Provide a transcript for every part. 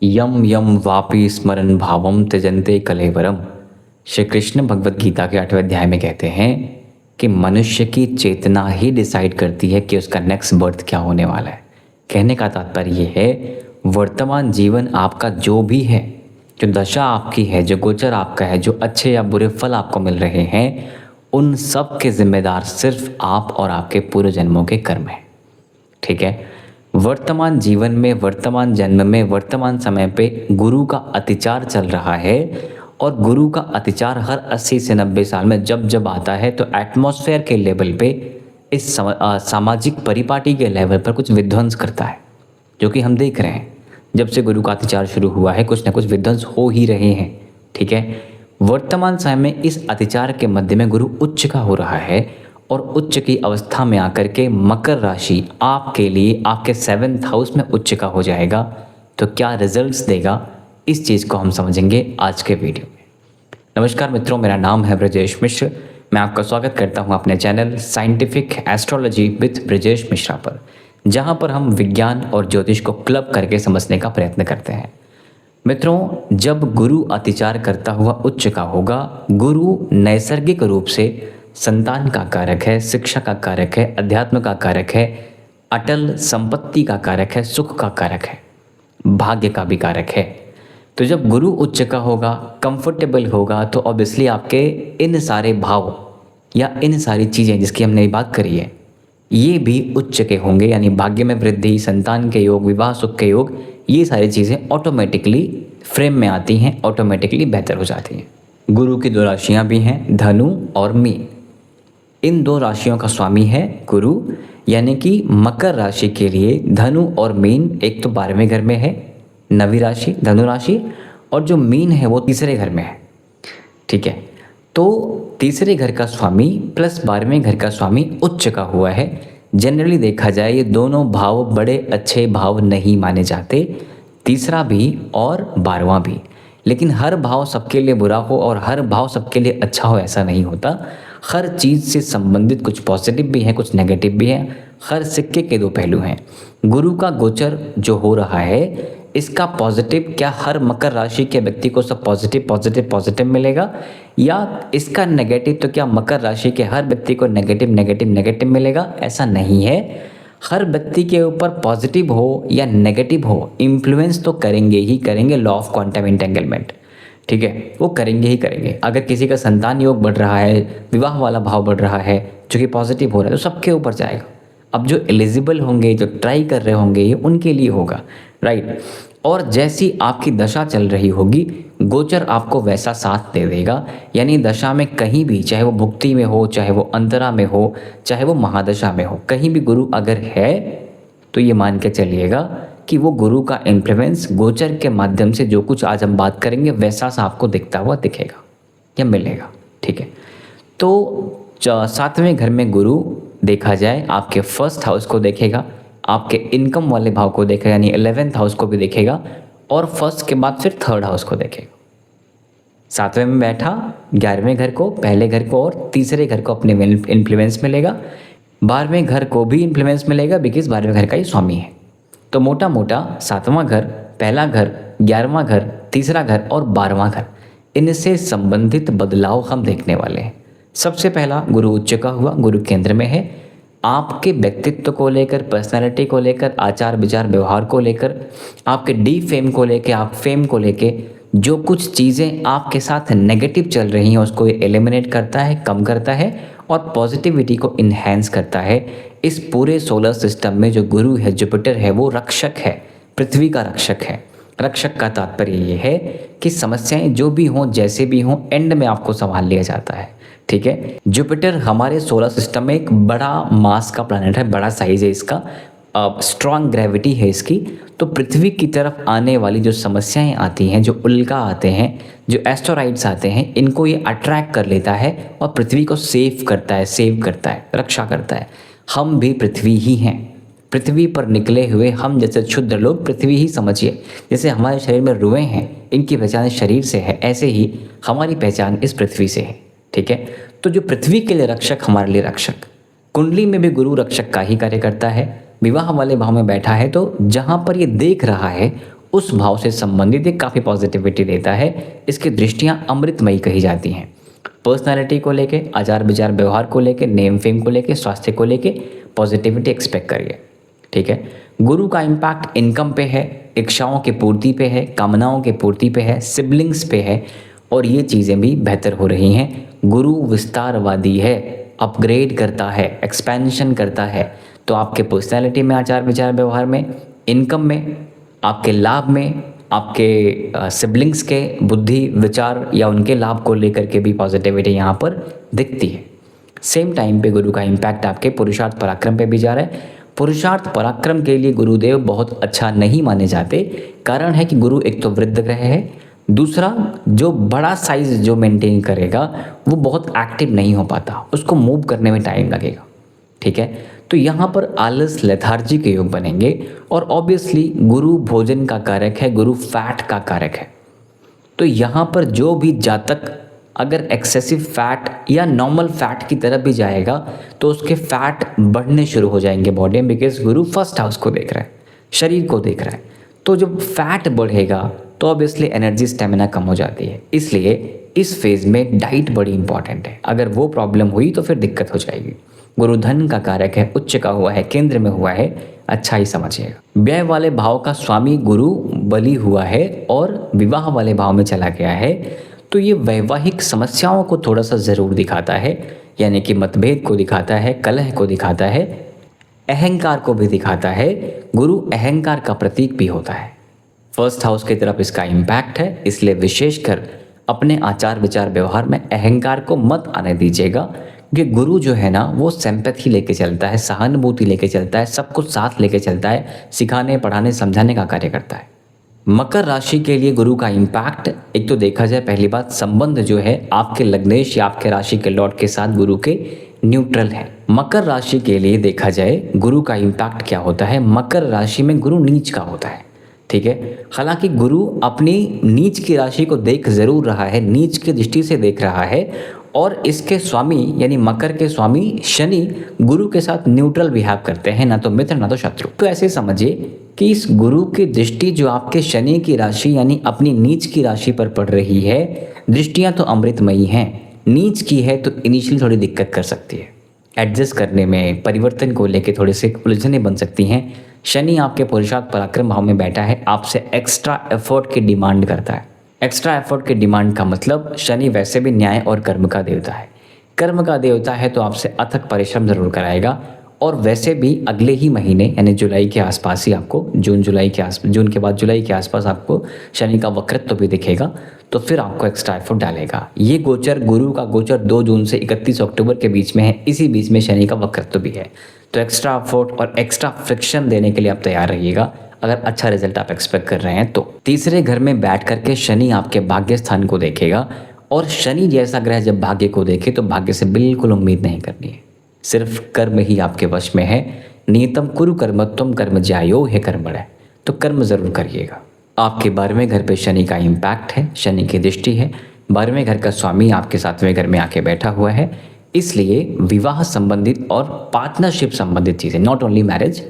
यम यम वापि स्मरण भावम त्यजन्ते कलेवरम। श्री कृष्ण भगवत गीता के 8वें अध्याय में कहते हैं कि मनुष्य की चेतना ही डिसाइड करती है कि उसका नेक्स्ट बर्थ क्या होने वाला है। कहने का तात्पर्य ये है, वर्तमान जीवन आपका जो भी है, जो दशा आपकी है, जो गोचर आपका है, जो अच्छे या बुरे फल आपको मिल रहे हैं, उन सब के जिम्मेदार सिर्फ आप और आपके पूर्व जन्मों के कर्म हैं। ठीक है। वर्तमान जीवन में, वर्तमान जन्म में, वर्तमान समय पे गुरु का अतिचार चल रहा है और गुरु का अतिचार हर 80 से 90 साल में जब जब आता है तो एटमॉस्फेयर के लेवल पे, इस सामाजिक परिपाटी के लेवल पर कुछ विध्वंस करता है, जो कि हम देख रहे हैं। जब से गुरु का अतिचार शुरू हुआ है कुछ ना कुछ विध्वंस हो ही रहे हैं। ठीक है। वर्तमान समय में इस अतिचार के मध्य में गुरु उच्च का हो रहा है और उच्च की अवस्था में आकर के मकर राशि आपके लिए आपके 7th हाउस में उच्च का हो जाएगा। तो क्या रिजल्ट्स देगा, इस चीज़ को हम समझेंगे आज के वीडियो में। नमस्कार मित्रों, मेरा नाम है ब्रजेश मिश्र। मैं आपका स्वागत करता हूं अपने channel scientific astrology with Brajesh Mishra पर, जहां पर हम विज्ञान और ज्योतिष को क्लब करके समझने का प्रयत्न करते हैं। मित्रों, जब गुरु अतिचार करता हुआ उच्च का होगा, गुरु नैसर्गिक रूप से संतान का कारक है, शिक्षा का कारक है, अध्यात्म का कारक है, अटल संपत्ति का कारक है, सुख का कारक है, भाग्य का भी कारक है। तो जब गुरु उच्च का होगा, कंफर्टेबल होगा, तो ऑब्वियसली आपके इन सारे भाव या इन सारी चीज़ें जिसकी हमने बात करी है, ये भी उच्च के होंगे। यानी भाग्य में वृद्धि, संतान के योग, विवाह सुख के योग, ये सारी चीज़ें ऑटोमेटिकली फ्रेम में आती हैं, ऑटोमेटिकली बेहतर हो जाती हैं। गुरु की 2 राशियाँ भी हैं, धनु और मीन। इन 2 राशियों का स्वामी है गुरु, यानी कि मकर राशि के लिए धनु और मीन एक तो 12वें घर में है, 9वीं राशि धनु राशि, और जो मीन है वो 3रे घर में है। ठीक है। तो 3रे घर का स्वामी प्लस 12वें घर का स्वामी उच्च का हुआ है। जनरली देखा जाए ये दोनों भाव बड़े अच्छे भाव नहीं माने जाते, 3रा भी और 12वां भी। लेकिन हर भाव सबके लिए बुरा हो और हर भाव सबके लिए अच्छा हो ऐसा नहीं होता। हर चीज़ से संबंधित कुछ पॉजिटिव भी है, कुछ नेगेटिव भी है। हर सिक्के के 2 पहलू हैं। गुरु का गोचर जो हो रहा है, इसका पॉजिटिव क्या हर मकर राशि के व्यक्ति को सब पॉजिटिव पॉजिटिव पॉजिटिव मिलेगा, या इसका नेगेटिव तो क्या मकर राशि के हर व्यक्ति को नेगेटिव नेगेटिव नेगेटिव मिलेगा? ऐसा नहीं है। हर व्यक्ति के ऊपर पॉजिटिव हो या नेगेटिव हो, इन्फ्लुएंस तो करेंगे ही करेंगे, लॉ ऑफ क्वांटम एंटेंगलमेंट। ठीक है, वो करेंगे ही करेंगे। अगर किसी का संतान योग बढ़ रहा है, विवाह वाला भाव बढ़ रहा है जो कि पॉजिटिव हो रहा है, तो सबके ऊपर जाएगा। अब जो एलिजिबल होंगे, जो ट्राई कर रहे होंगे, ये उनके लिए होगा, राइट। और जैसी आपकी दशा चल रही होगी, गोचर आपको वैसा साथ दे देगा। यानी दशा में कहीं भी, चाहे वो भुक्ति में हो, चाहे वो अंतरा में हो, चाहे वो महादशा में हो, कहीं भी गुरु अगर है तो ये मान के चलिएगा कि वो गुरु का इन्फ्लुएंस गोचर के माध्यम से जो कुछ आज हम बात करेंगे वैसा सा आपको दिखता हुआ दिखेगा या मिलेगा। ठीक है। तो 7वें घर में गुरु देखा जाए आपके 1st हाउस को देखेगा, आपके इनकम वाले भाव को देखेगा, यानी 11th हाउस को भी देखेगा, और 1st के बाद फिर 3rd हाउस को देखेगा। 7वें में बैठा 11वें घर को, पहले घर को और 3रे घर को अपने इन्फ्लुएंस मिलेगा। 12वें घर को भी इन्फ्लुएंस मिलेगा, बिकॉज 12वें घर का ही स्वामी है। तो मोटा मोटा 7वां घर, पहला घर, 11वां घर, 3रा घर और 12वां घर, इनसे संबंधित बदलाव हम देखने वाले हैं। सबसे पहला गुरु उच्च का हुआ, गुरु केंद्र में है। आपके व्यक्तित्व को लेकर, पर्सनालिटी को लेकर, आचार विचार व्यवहार को लेकर, आपके डी फेम को लेकर, आप फेम को लेकर जो कुछ चीज़ें आपके साथ नेगेटिव चल रही हैं उसको ये एलिमिनेट करता है, कम करता है और पॉजिटिविटी को इन्हेंस करता है। इस पूरे सोलर सिस्टम में जो गुरु है, जुपिटर है, वो रक्षक है, पृथ्वी का रक्षक है। रक्षक का तात्पर्य ये है कि समस्याएं जो भी हों, जैसे भी हों, एंड में आपको संभाल लिया जाता है। ठीक है। जुपिटर हमारे सोलर सिस्टम में एक बड़ा मास का प्लैनेट है, बड़ा साइज है इसका, स्ट्रॉन्ग ग्रेविटी है इसकी। तो पृथ्वी की तरफ आने वाली जो समस्याएं आती हैं, जो उल्का आते हैं, जो एस्टेरॉइड्स आते हैं, इनको ये अट्रैक्ट कर लेता है और पृथ्वी को सेव करता है, रक्षा करता है। हम भी पृथ्वी ही हैं। पृथ्वी पर निकले हुए हम जैसे क्षुद्र लोग पृथ्वी ही समझिए। जैसे हमारे शरीर में रुएं हैं, इनकी पहचान शरीर से है, ऐसे ही हमारी पहचान इस पृथ्वी से है। ठीक है। तो जो पृथ्वी के लिए रक्षक, हमारे लिए रक्षक, कुंडली में भी गुरु रक्षक का ही कार्य करता है। विवाह वाले भाव में बैठा है तो जहाँ पर ये देख रहा है उस भाव से संबंधित एक काफ़ी पॉजिटिविटी देता है। इसकी दृष्टियाँ अमृतमयी कही जाती हैं। पर्सनालिटी को लेके, आचार विचार व्यवहार को लेके, नेम फेम को लेके, स्वास्थ्य को लेके पॉजिटिविटी एक्सपेक्ट करिए। ठीक है। गुरु का इम्पैक्ट इनकम पे है, इच्छाओं की पूर्ति पे है, कामनाओं की पूर्ति पे है, सिबलिंग्स पे है, और ये चीज़ें भी बेहतर हो रही हैं। गुरु विस्तारवादी है, अपग्रेड करता है, एक्सपेंशन करता है। तो आपके पर्सनैलिटी में, आचार विचार व्यवहार में, इनकम में, आपके लाभ में, आपके सिबलिंग्स के बुद्धि विचार या उनके लाभ को लेकर के भी पॉजिटिविटी यहाँ पर दिखती है। सेम टाइम पे गुरु का इम्पैक्ट आपके पुरुषार्थ पराक्रम पे भी जा रहा है। पुरुषार्थ पराक्रम के लिए गुरुदेव बहुत अच्छा नहीं माने जाते। कारण है कि गुरु एक तो वृद्ध ग्रह है, दूसरा जो बड़ा साइज जो मेंटेन करेगा वो बहुत एक्टिव नहीं हो पाता, उसको मूव करने में टाइम लगेगा। ठीक है। तो यहाँ पर आलस, लेथार्जी के योग बनेंगे। और ऑब्वियसली गुरु भोजन का कारक है, गुरु फैट का कारक है। तो यहाँ पर जो भी जातक अगर एक्सेसिव फैट या नॉर्मल फैट की तरफ भी जाएगा तो उसके फैट बढ़ने शुरू हो जाएंगे बॉडी में, बिकॉज गुरु फर्स्ट हाउस को देख रहा है, शरीर को देख रहा है। तो जब फैट बढ़ेगा तो ऑब्वियसली एनर्जी, स्टेमिना कम हो जाती है। इसलिए इस फेज़ में डाइट बड़ी इंपॉर्टेंट है। अगर वो प्रॉब्लम हुई तो फिर दिक्कत हो जाएगी। गुरु धन का कारक है, उच्च का हुआ है, केंद्र में हुआ है, अच्छा ही समझिएगा। व्यय वाले भाव का स्वामी गुरु बली हुआ है और विवाह वाले भाव में चला गया है, तो ये वैवाहिक समस्याओं को थोड़ा सा ज़रूर दिखाता है, यानी कि मतभेद को दिखाता है, कलह को दिखाता है, अहंकार को भी दिखाता है। गुरु अहंकार का प्रतीक भी होता है। फर्स्ट हाउस की तरफ इसका इम्पैक्ट है, इसलिए विशेषकर अपने आचार विचार व्यवहार में अहंकार को मत आने दीजिएगा, क्योंकि गुरु जो है ना वो सिंपैथी लेके चलता है, सहानुभूति लेके चलता है, सब कुछ साथ लेके चलता है, सिखाने, पढ़ाने, समझाने का कार्य करता है। मकर राशि के लिए गुरु का इम्पैक्ट, एक तो देखा जाए पहली बात, संबंध जो है आपके लग्नेश या आपके राशि के लॉर्ड के साथ गुरु के न्यूट्रल है। मकर राशि के लिए देखा जाए गुरु का इम्पैक्ट क्या होता है, मकर राशि में गुरु नीच का होता है। ठीक है। हालांकि गुरु अपनी नीच की राशि को देख जरूर रहा है, नीच की दृष्टि से देख रहा है, और इसके स्वामी यानी मकर के स्वामी शनि गुरु के साथ न्यूट्रल बिहेव करते हैं, ना तो मित्र ना तो शत्रु। तो ऐसे समझिए कि इस गुरु की दृष्टि जो आपके शनि की राशि यानी अपनी नीच की राशि पर पड़ रही है, दृष्टियां तो अमृतमयी हैं, नीच की है तो इनिशियली थोड़ी दिक्कत कर सकती है, एडजस्ट करने में, परिवर्तन को लेके थोड़े से उलझने बन सकती हैं। शनि आपके पुरुषार्थ पराक्रम भाव में बैठा है, आपसे एक्स्ट्रा एफर्ट की डिमांड करता है। एक्स्ट्रा एफर्ट की डिमांड का मतलब शनि वैसे भी न्याय और कर्म का देवता है। कर्म का देवता है तो आपसे अथक परिश्रम जरूर कराएगा, और वैसे भी अगले ही महीने यानी जुलाई के आसपास ही आपको, जून के बाद जुलाई के आसपास आपको शनि का वक्रत्व भी दिखेगा, तो फिर आपको एक्स्ट्रा एफर्ट डालेगा। ये गोचर, गुरु का गोचर 2 जून से 31 अक्टूबर के बीच में है, इसी बीच में शनि का वक्रत्व भी है। तो एक्स्ट्रा एफर्ट और एक्स्ट्रा फ्रिक्शन देने के लिए आप तैयार रहिएगा अगर अच्छा रिजल्ट आप एक्सपेक्ट कर रहे हैं तो। तीसरे घर में बैठ करके शनि आपके भाग्य स्थान को देखेगा, और शनि जैसा ग्रह जब भाग्य को देखे तो भाग्य से बिल्कुल उम्मीद नहीं करनी है, सिर्फ कर्म ही आपके वश में है। नियतम कुरु कर्मत्वम कर्म ज्यायो है कर्मण, तो कर्म जरूर करिएगा। आपके 12वें घर पे शनि का इम्पैक्ट है, शनि की दृष्टि है। 12वें घर का स्वामी आपके 7वें घर में आके बैठा हुआ है, इसलिए विवाह संबंधित और पार्टनरशिप संबंधित चीज़ें, नॉट ओनली मैरिज,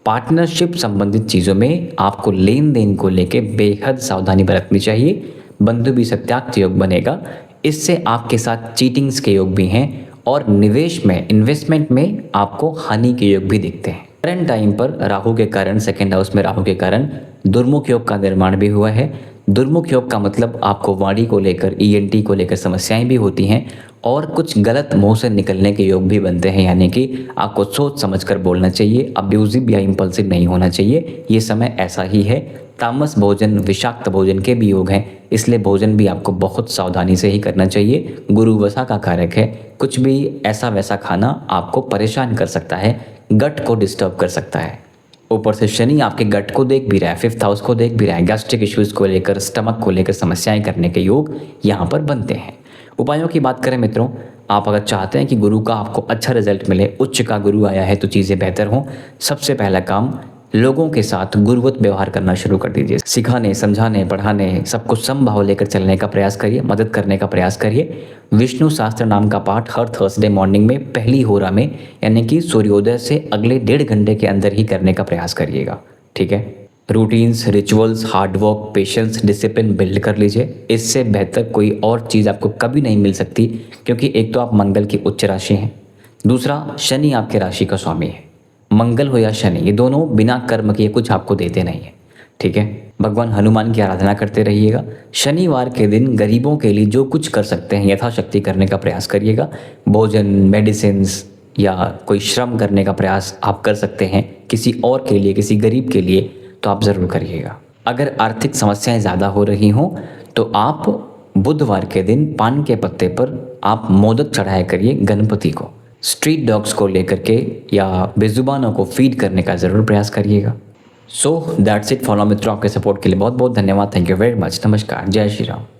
पार्टनरशिप संबंधित चीज़ों में आपको लेन देन को लेके बेहद सावधानी बरतनी चाहिए। बंधु भी सत्याग योग बनेगा, इससे आपके साथ चीटिंग्स के योग भी हैं, और निवेश में, इन्वेस्टमेंट में आपको हानि के योग भी दिखते हैं। करंट टाइम पर राहु के कारण, सेकेंड हाउस में राहु के कारण दुर्मुख योग का निर्माण भी हुआ है। दुर्मुख योग का मतलब आपको वाणी को लेकर, ईएनटी को लेकर समस्याएं भी होती हैं, और कुछ गलत मुंह से निकलने के योग भी बनते हैं, यानी कि आपको सोच समझकर बोलना चाहिए, अब्यूजिव या इम्पल्सिव नहीं होना चाहिए। ये समय ऐसा ही है। तामस भोजन, विषाक्त भोजन के भी योग हैं, इसलिए भोजन भी आपको बहुत सावधानी से ही करना चाहिए। गुरु वसा का कारक है, कुछ भी ऐसा वैसा खाना आपको परेशान कर सकता है, गट को डिस्टर्ब कर सकता है। ऊपर से शनि आपके गट को देख भी रहा है, 5th हाउस को देख भी रहा है, गैस्ट्रिक इश्यूज़ को लेकर, स्टमक को लेकर समस्याएं करने के योग यहाँ पर बनते हैं। उपायों की बात करें मित्रों, आप अगर चाहते हैं कि गुरु का आपको अच्छा रिजल्ट मिले, उच्च का गुरु आया है तो चीज़ें बेहतर हों, सबसे पहला काम लोगों के साथ गुरुवत व्यवहार करना शुरू कर दीजिए। सिखाने, समझाने, पढ़ाने, सब कुछ समभाव लेकर चलने का प्रयास करिए, मदद करने का प्रयास करिए। विष्णु सहस्त्र नाम का पाठ हर थर्सडे मॉर्निंग में पहली होरा में, यानी कि सूर्योदय से अगले 1.5 घंटे के अंदर ही करने का प्रयास करिएगा। ठीक है। Routines, rituals, hard work, patience, discipline build कर लीजिए। इससे बेहतर कोई और चीज़ आपको कभी नहीं मिल सकती, क्योंकि एक तो आप मंगल की उच्च राशि हैं, दूसरा शनि आपके राशि का स्वामी है। मंगल हो या शनि, ये दोनों बिना कर्म किए कुछ आपको देते नहीं है, ठीक है। भगवान हनुमान की आराधना करते रहिएगा। शनिवार के दिन गरीबों के लिए जो कुछ कर सकते हैं यथाशक्ति करने का प्रयास करिएगा। भोजन, मेडिसिन्स या कोई श्रम करने का प्रयास आप कर सकते हैं किसी और के लिए, किसी गरीब के लिए, तो आप ज़रूर करिएगा। अगर आर्थिक समस्याएं ज़्यादा हो रही हों तो आप बुधवार के दिन पान के पत्ते पर आप मोदक चढ़ाया करिए गणपति को। स्ट्रीट डॉग्स को लेकर के या बेजुबानों को फीड करने का ज़रूर प्रयास करिएगा। सो दैट्स इट फॉलो मित्रों, आपके सपोर्ट के लिए बहुत बहुत धन्यवाद। Thank you very much. नमस्कार, जय श्री राम।